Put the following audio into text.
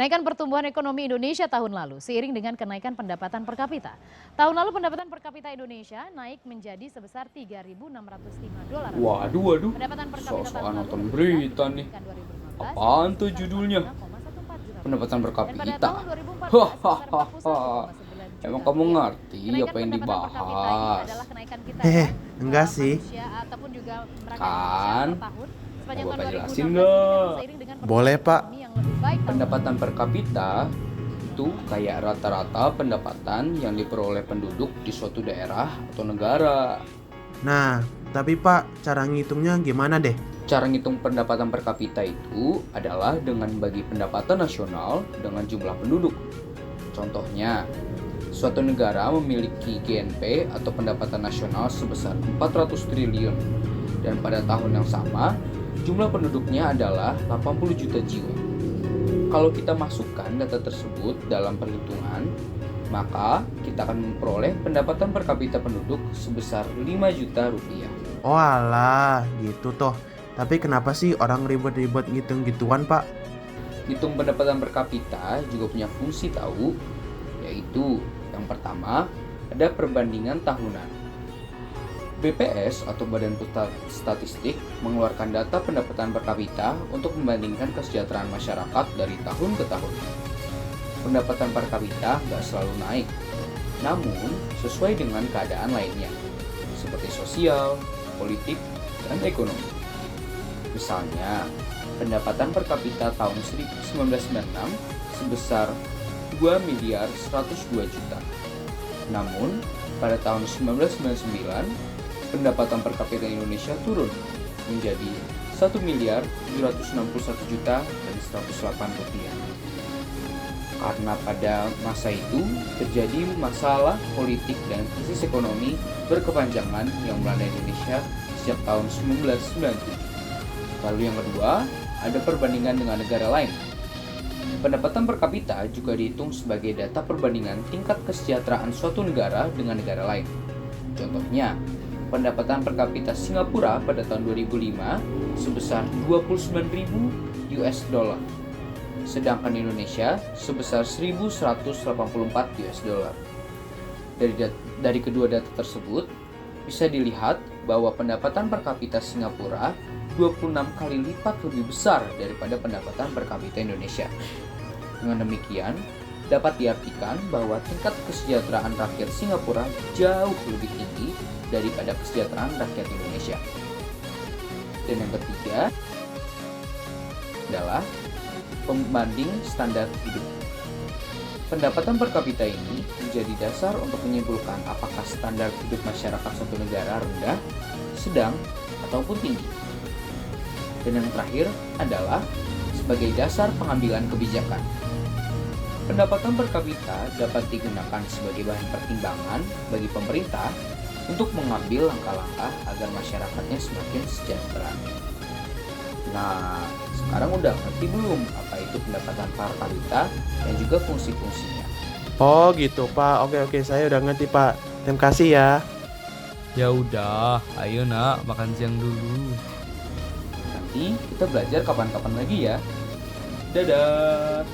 Kenaikan pertumbuhan ekonomi Indonesia tahun lalu seiring dengan kenaikan pendapatan per kapita. Tahun lalu pendapatan per kapita Indonesia naik menjadi sebesar 3.605 dolar. Waduh, waduh. Pendapatan per kapita Soal tahun lalu nonton lebih berita rendah nih. dibandingkan 2015 Apaan tuh sebesar judulnya? 45,14 juta. Pendapatan per Dan pada kapita. tahun 2014 sebesar 41,9 juta. Emang kamu ngerti Kenaikan apa yang pendapatan per kapita ini dibahas? adalah kenaikan kita Hehe, ya, enggak sih. manusia ataupun juga rakyat Kan? Indonesia per tahun sepanjang Mau tahun Bapak 2016 jelasin ini nggak? memang seiring dengan Boleh, Pak. ekonomi yang lebih baik tahun Pendapatan per kapita itu kayak rata-rata pendapatan yang diperoleh penduduk di suatu daerah atau negara. Nah, tapi Pak, cara ngitungnya gimana deh? Cara ngitung pendapatan per kapita itu adalah dengan bagi pendapatan nasional dengan jumlah penduduk. Contohnya, suatu negara memiliki GNP atau pendapatan nasional sebesar 400 triliun dan pada tahun yang sama jumlah penduduknya adalah 80 juta jiwa. Kalau kita masukkan data tersebut dalam perhitungan, maka kita akan memperoleh pendapatan per kapita penduduk sebesar 5 juta rupiah. Oh alah, gitu toh. Tapi kenapa sih orang ribet-ribet ngitung gituan, Pak? Hitung pendapatan per kapita juga punya fungsi tahu, yaitu yang pertama ada perbandingan tahunan. BPS atau Badan Pusat Statistik mengeluarkan data pendapatan per kapita untuk membandingkan kesejahteraan masyarakat dari tahun ke tahun. Pendapatan per kapita nggak selalu naik, namun sesuai dengan keadaan lainnya, seperti sosial, politik, dan ekonomi. Misalnya, pendapatan per kapita tahun 1996 sebesar 2 miliar 102 juta. Namun, pada tahun 1999, pendapatan per kapita Indonesia turun menjadi 1 miliar 761 juta dan 108 rupiah. Karena pada masa itu terjadi masalah politik dan krisis ekonomi berkepanjangan yang melanda Indonesia sejak tahun 1997. Lalu yang kedua, ada perbandingan dengan negara lain. Pendapatan per kapita juga dihitung sebagai data perbandingan tingkat kesejahteraan suatu negara dengan negara lain. Contohnya, pendapatan per kapita Singapura pada tahun 2005 sebesar 29.000 US dollar. Sedangkan Indonesia sebesar 1.184 US dollar. Dari kedua data tersebut bisa dilihat bahwa pendapatan per kapita Singapura 26 kali lipat lebih besar daripada pendapatan per kapita Indonesia. Dengan demikian, dapat diartikan bahwa tingkat kesejahteraan rakyat Singapura jauh lebih tinggi daripada kesejahteraan rakyat Indonesia. Dan yang ketiga adalah pembanding standar hidup. Pendapatan per kapita ini menjadi dasar untuk menyimpulkan apakah standar hidup masyarakat suatu negara rendah, sedang, ataupun tinggi. Dan yang terakhir adalah sebagai dasar pengambilan kebijakan. Pendapatan per kapita dapat digunakan sebagai bahan pertimbangan bagi pemerintah untuk mengambil langkah-langkah agar masyarakatnya semakin sejahtera. Nah, sekarang udah ngerti belum apa itu pendapatan per kapita dan juga fungsi-fungsinya? Oh gitu, Pak. Oke, saya udah ngerti, Pak. Terima kasih ya. Ya udah, ayo nak makan siang dulu. Nanti kita belajar kapan-kapan lagi ya. Dadah!